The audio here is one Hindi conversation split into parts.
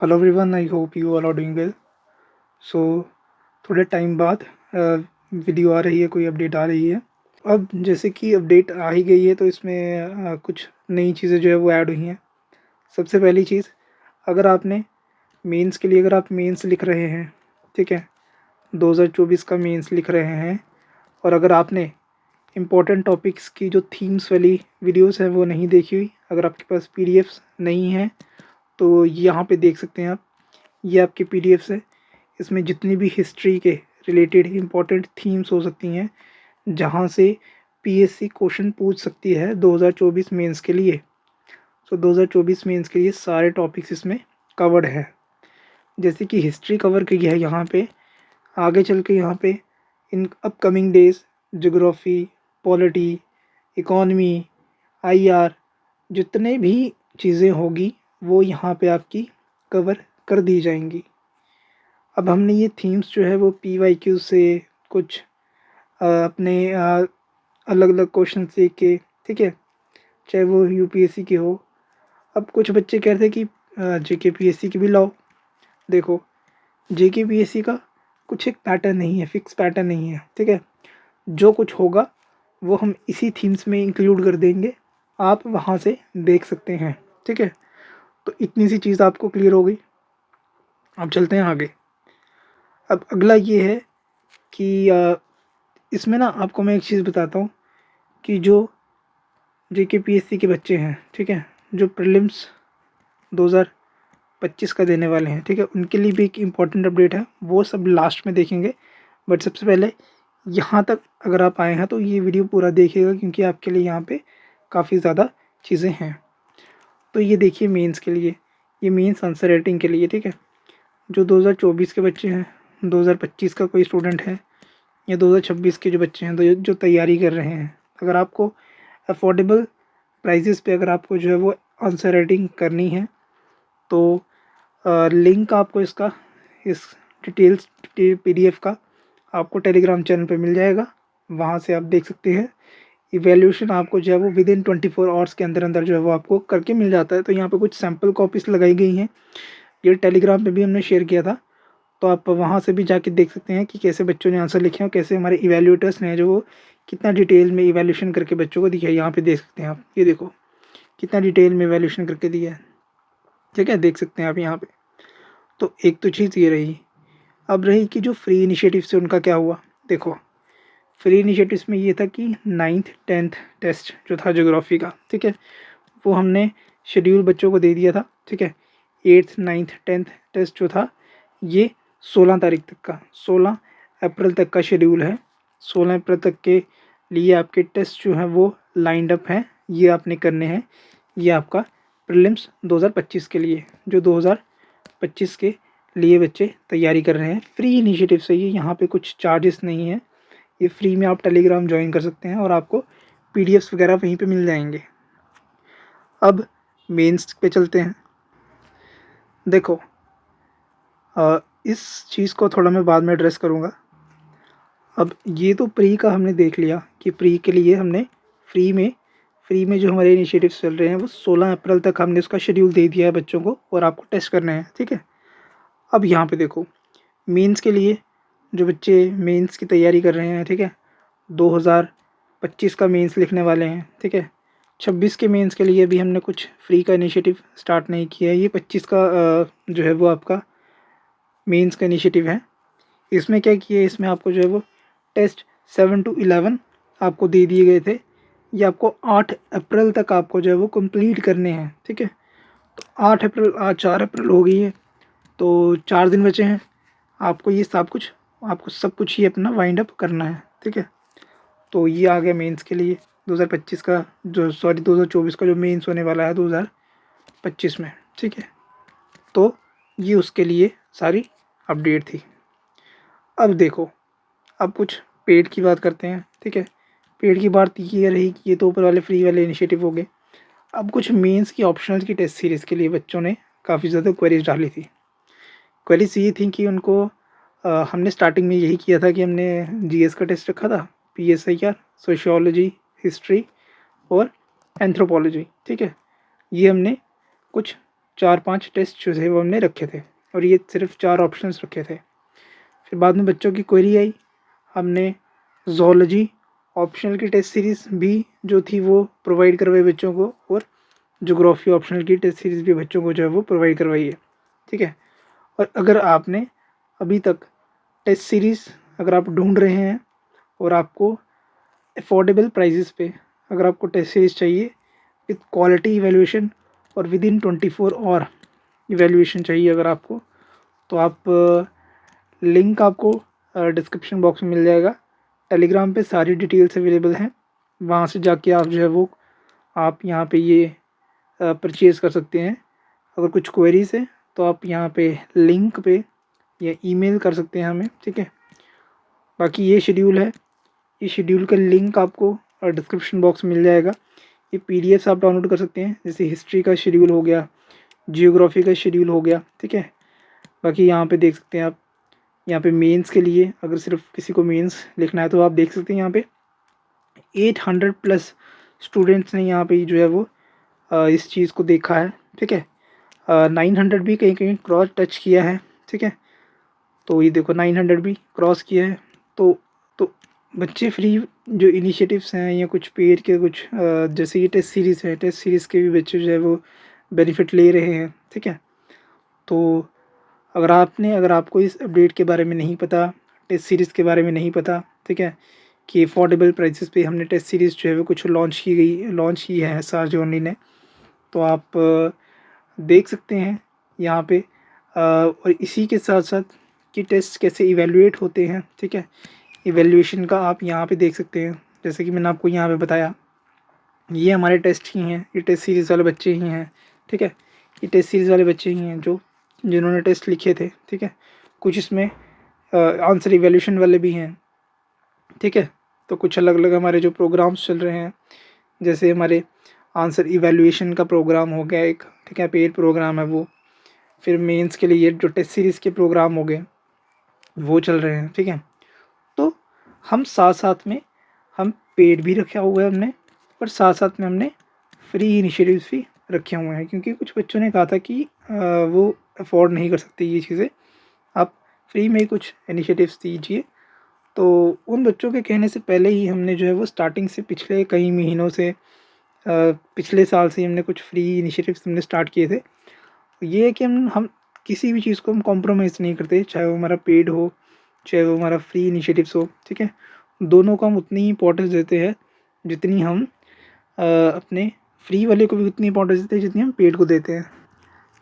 Hello everyone, I hope you all are doing well. So थोड़े टाइम बाद वीडियो आ रही है, कोई अपडेट आ रही है। अब जैसे कि अपडेट आ ही गई है तो इसमें कुछ नई चीज़ें जो है वो ऐड हुई हैं। सबसे पहली चीज़, अगर आपने मेंस के लिए, अगर आप मेंस लिख रहे हैं, ठीक है, 2024 का मेंस लिख रहे हैं, और अगर आपने इम्पोर्टेंट टॉपिक्स की जो थीम्स वाली वीडियोस हैं वो नहीं देखी हुई, अगर आपके पास पीडीएफ्स नहीं हैं तो यहाँ पे देख सकते हैं आप। ये आपके पीडीएफ्स है। इसमें जितनी भी हिस्ट्री के रिलेटेड इम्पोर्टेंट थीम्स हो सकती हैं, जहाँ से पीएससी क्वेश्चन पूछ सकती है 2024 मेंस के लिए। 2024 मेंस के लिए सारे टॉपिक्स इसमें कवर्ड है। जैसे कि हिस्ट्री कवर की है यहाँ पे, आगे चल के यहाँ पे in upcoming days geography, polity, economy, IR, जितने भी चीज़ें होगी वो यहाँ पे आपकी कवर कर दी जाएंगी। अब हमने ये थीम्स जो है वो पीवाईक्यू से कुछ अपने अलग अलग क्वेश्चन से के, ठीक है, चाहे वो यूपीएससी के हो। अब कुछ बच्चे कहते हैं कि जेके पीएससी की भी लाओ। देखो, जेके पीएससी का कुछ एक पैटर्न नहीं है, फिक्स पैटर्न नहीं है, ठीक है। जो कुछ होगा वो हम इसी थीम्स में इंक्लूड कर देंगे, आप वहाँ से देख सकते हैं, ठीक है। तो इतनी सी चीज़ आपको क्लियर हो गई। अब चलते हैं आगे। अब अगला ये है कि इसमें ना आपको मैं एक चीज़ बताता हूँ कि जो जेके पीएससी के बच्चे हैं, ठीक है, जो प्रीलिम्स 2025 का देने वाले हैं, ठीक है, उनके लिए भी एक इम्पॉर्टेंट अपडेट है, वो सब लास्ट में देखेंगे। बट सबसे पहले यहाँ तक अगर आप आए हैं तो ये वीडियो पूरा देखिएगा, क्योंकि आपके लिए यहाँ पे काफ़ी ज़्यादा चीज़ें हैं। तो ये देखिए मेंस के लिए, ये मेंस आंसर राइटिंग के लिए, ठीक है। जो 2024 के बच्चे हैं, 2025 का कोई स्टूडेंट है, या 2026 के जो बच्चे हैं तो जो तैयारी कर रहे हैं, अगर आपको अफोर्डेबल प्राइसेस पे अगर आपको जो है वो आंसर राइटिंग करनी है तो लिंक आपको इसका, इस डिटेल्स पीडीएफ का आपको टेलीग्राम चैनल पे मिल जाएगा। वहाँ से आप देख सकते हैं। इवैल्यूएशन आपको जो है वो विद इन 24 आवर्स के अंदर अंदर जो है वो आपको करके मिल जाता है। तो यहाँ पे कुछ सैम्पल कॉपीज लगाई गई हैं, ये टेलीग्राम पे भी हमने शेयर किया था, तो आप वहाँ से भी जाके देख सकते हैं कि कैसे बच्चों ने आंसर लिखे हैं और कैसे हमारे इवैल्यूएटर्स ने जो वो कितना डिटेल में इवैल्यूएशन करके बच्चों को दिया है। यहाँ पे देख सकते हैं आप, ये देखो कितना डिटेल में इवैल्यूएशन करके दिया है, ठीक है, देख सकते हैं आप यहाँ पे। तो एक तो चीज़ ये रही। अब रही कि जो फ्री इनिशिएटिव से उनका क्या हुआ। देखो, फ्री इनिशिएटिव्स में ये था कि 9th 10th टेस्ट जो था ज्योग्राफी का, ठीक है, वो हमने शेड्यूल बच्चों को दे दिया था, ठीक है। 8th 9th 10th टेस्ट जो था ये 16 तारीख तक का, 16 अप्रैल तक का शेड्यूल है। 16 अप्रैल तक के लिए आपके टेस्ट जो हैं वो लाइंड अप हैं, ये आपने करने हैं। ये आपका प्रीलिम्स 2025 के लिए, जो 2025 के लिए बच्चे तैयारी कर रहे हैं, फ्री इनिशिएटिव से। ये यहाँ पे कुछ चार्जेस नहीं है, ये फ्री में आप टेलीग्राम ज्वाइन कर सकते हैं और आपको पीडीएफ्स वगैरह वहीं पे मिल जाएंगे। अब मेंस पे चलते हैं। देखो, इस चीज़ को थोड़ा मैं बाद में एड्रेस करूँगा। अब ये तो प्री का हमने देख लिया कि प्री के लिए हमने फ्री में जो हमारे इनिशिएटिव्स चल रहे हैं वो 16 अप्रैल तक हमने उसका शेड्यूल दे दिया है बच्चों को, और आपको टेस्ट करने हैं, ठीक है। अब यहाँ पे देखो, मेंस के लिए जो बच्चे मेंस की तैयारी कर रहे हैं, ठीक है, 2025 का मेंस लिखने वाले हैं, ठीक है। 26 के मेंस के लिए भी हमने कुछ फ्री का इनिशिएटिव स्टार्ट नहीं किया है। ये 25 का जो है वो आपका मेंस का इनिशिएटिव है। इसमें क्या किया है, इसमें आपको जो है वो टेस्ट 7 to 11 आपको दे दिए गए थे। ये आपको 8 अप्रैल तक आपको जो है वो कंप्लीट करने हैं, ठीक है। तो 8 अप्रैल, आज 4 अप्रैल हो गई है, तो 4 दिन बचे हैं। आपको ये सब कुछ ही अपना वाइंड अप करना है, ठीक है। तो ये आ गया मेंस के लिए 2025 का, जो 2024 का जो मेंस होने वाला है 2025 में, ठीक है। तो ये उसके लिए सारी अपडेट थी। अब देखो, अब कुछ पेड की बात करते हैं, ठीक है। पेड की बात ये रही कि ये तो ऊपर वाले फ्री वाले इनिशिएटिव हो गए। अब कुछ मेंस की ऑप्शनल की टेस्ट सीरीज़ के लिए बच्चों ने काफ़ी ज़्यादा क्वेरीज डाली थी। क्वेरीज ये थी कि उनको हमने स्टार्टिंग में यही किया था कि हमने जीएस का टेस्ट रखा था, पीएसआईआर, सोशियोलॉजी, हिस्ट्री और एंथ्रोपोलॉजी, ठीक है। ये हमने कुछ 4-5 टेस्ट जो थे वो हमने रखे थे और ये सिर्फ 4 ऑप्शंस रखे थे। फिर बाद में बच्चों की क्वेरी आई, हमने ज़ूलॉजी ऑप्शनल की टेस्ट सीरीज़ भी जो थी वो प्रोवाइड करवाई बच्चों को और ज्योग्राफी ऑप्शनल की टेस्ट सीरीज़ भी बच्चों को जो है वो प्रोवाइड करवाई है। ठीक है। और अगर आपने अभी तक टेस्ट सीरीज़ अगर आप ढूंढ रहे हैं और आपको अफोर्डेबल प्राइजेस पे अगर आपको टेस्ट सीरीज़ चाहिए विद क्वालिटी इवैल्यूएशन और विद इन 24 और इवैल्यूएशन चाहिए अगर आपको, तो आप लिंक आपको डिस्क्रिप्शन बॉक्स में मिल जाएगा। टेलीग्राम पे सारी डिटेल्स अवेलेबल हैं, वहाँ से जाके आप जो है वो आप यहाँ पे ये परचेज़ कर सकते हैं। अगर कुछ क्वेरीज है तो आप यहाँ पे लिंक पे या ईमेल कर सकते हैं हमें। ठीक है। बाकी ये शेड्यूल है, ये शेड्यूल का लिंक आपको डिस्क्रिप्शन बॉक्स में मिल जाएगा। ये पीडीएफ्स आप डाउनलोड कर सकते हैं, जैसे हिस्ट्री का शेड्यूल हो गया, जियोग्राफी का शेड्यूल हो गया। ठीक है। बाकी यहाँ पे देख सकते हैं आप, यहाँ पे मेंस के लिए अगर सिर्फ किसी को मेंस लिखना है तो आप देख सकते हैं यहाँ पे 800 प्लस स्टूडेंट्स ने यहाँ पे जो है वो इस चीज़ को देखा है। ठीक है। 900 भी कहीं कहीं क्रॉस टच किया है। ठीक है। तो ये देखो 900 भी क्रॉस किया है। तो बच्चे फ्री जो इनिशिएटिव्स हैं या कुछ पेड के कुछ जैसे ये टेस्ट सीरीज़ है, टेस्ट सीरीज़ के भी बच्चे जो है वो बेनिफिट ले रहे हैं। ठीक है। तो अगर आपको इस अपडेट के बारे में नहीं पता, टेस्ट सीरीज़ के बारे में नहीं पता, ठीक है, कि अफोर्डेबल प्राइसेस पे हमने टेस्ट सीरीज़ जो है वो कुछ लॉन्च की है एसआरजे ओनली ने, तो आप देख सकते हैं यहाँ पे। और इसी के साथ साथ कि टेस्ट कैसे इवैल्यूएट होते हैं। ठीक है। इवैल्यूएशन का आप यहाँ पे देख सकते हैं, जैसे कि मैंने आपको यहाँ पे बताया, ये हमारे टेस्ट ही हैं, ये टेस्ट सीरीज़ वाले बच्चे ही हैं। ठीक है। ये टेस्ट सीरीज़ वाले बच्चे ही हैं जिन्होंने टेस्ट लिखे थे। ठीक है। कुछ इसमें आंसर इवैल्यूएशन वाले भी हैं। ठीक है। तो कुछ अलग अलग हमारे जो प्रोग्राम्स चल रहे हैं, जैसे हमारे आंसर इवैल्यूएशन का प्रोग्राम हो गया एक, ठीक है, पेड प्रोग्राम है वो। फिर मेंस के लिए जो टेस्ट सीरीज़ के प्रोग्राम हो गए वो चल रहे हैं। ठीक है। तो हम साथ साथ में हम पेड भी रखा हुआ है हमने, और साथ साथ में हमने फ्री इनिशिएटिव्स भी रखे हुए हैं, क्योंकि कुछ बच्चों ने कहा था कि वो अफोर्ड नहीं कर सकते ये चीज़ें, आप फ्री में कुछ इनिशिएटिव्स दीजिए। तो उन बच्चों के कहने से पहले ही हमने जो है वो स्टार्टिंग से पिछले कई महीनों से पिछले साल से हमने कुछ फ्री इनिशिएटिव्स हमने स्टार्ट किए थे। ये है कि हम किसी भी चीज़ को हम कॉम्प्रोमाइज़ नहीं करते, चाहे वो हमारा पेड हो, चाहे वो हमारा फ्री इनिशिएटिव्स हो। ठीक है। दोनों को हम उतनी ही इम्पोर्टेंस देते हैं जितनी हम अपने फ्री वाले को भी उतनी इम्पोर्टेंस देते हैं जितनी हम पेड को देते हैं।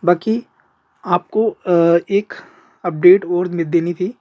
बाकी आपको एक अपडेट और देनी थी